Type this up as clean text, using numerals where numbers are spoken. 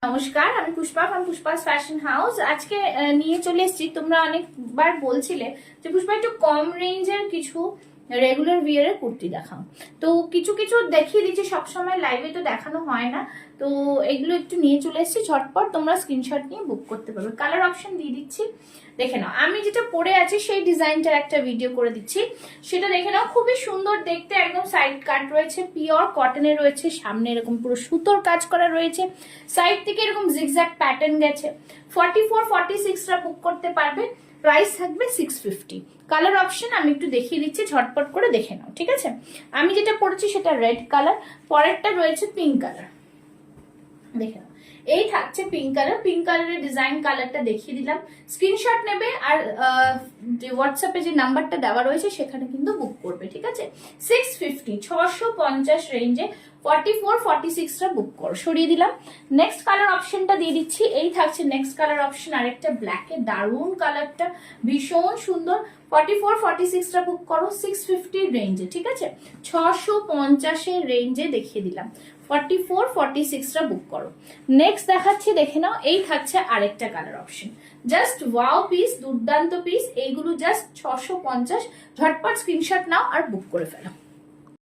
নমস্কার, আমি Pushpa from পুষ্পাস fashion house. আজকে নিয়ে চলে এসেছি। তোমরা অনেকবার বলছিলে যে পুষ্পা একটু কম রেঞ্জের কিছু রেগুলার বিয়ারের কুর্তি দেখাও। তো কিছু কিছু দেখিয়ে দিচ্ছি, সবসময় লাইভে তো দেখানো হয় না। তো এগুলো একটু নিয়ে চলে এসেছি, ঝটপট তোমরা স্ক্রিনশট নিয়ে বুক করতে পারবে। কালার অপশন দিয়ে দিচ্ছি, দেখে নাও। আমি যেটা পরে আছি সেই ডিজাইনটার একটা ভিডিও করে দিচ্ছি, সেটা দেখে নাও। খুবই সুন্দর দেখতে, একদম সাইড কাট রয়েছে, পিওর কটনের রয়েছে, সামনে এরকম পুরো সুতোর কাজ করা রয়েছে, সাইড থেকে এরকম জিগজ্যাগ প্যাটার্ন গেছে। 44-46টা বুক করতে পারবে। প্রাইস থাকবে 650। কালার অপশন আমি একটু দেখিয়ে দিচ্ছি, ঝটপট করে দেখে নাও, ঠিক আছে। আমি যেটা পরেছি সেটা রেড কালার, পরেরটা রয়েছে পিঙ্ক কালার, দেখে নাও। এই থাকছে পিঙ্ক কালার, পিঙ্ক কালারের ডিজাইন কালারটা দেখিয়ে দিলাম। স্ক্রিনশট নেবে আর হোয়াটসঅ্যাপে যে নাম্বারটা দেওয়া রয়েছে সেখানে কিন্তু বুক করবে, ঠিক আছে। 650, 650 রেঞ্জে 44-46টা বুক করো। সরিয়ে দিলাম। নেক্সট কালার অপশনটা দিয়ে দিচ্ছি। এই থাকছে নেক্সট কালার অপশন, আরেকটা ব্ল্যাকের, দারুন কালারটা, ভীষণ সুন্দর। 44-46টা বুক করো 650 রেঞ্জে, ঠিক আছে। 650 রেঞ্জে দেখিয়ে দিলাম। 44-46টা বুক করো। নেক্সট দেখাচ্ছি, দেখে নাও। এই থাকছে আরেকটা colour option, just wow piece, দুর্দান্ত পিস। এইগুলো জাস্ট 650। ঝটপট স্ক্রিনশট নাও আর বুক করে ফেলো।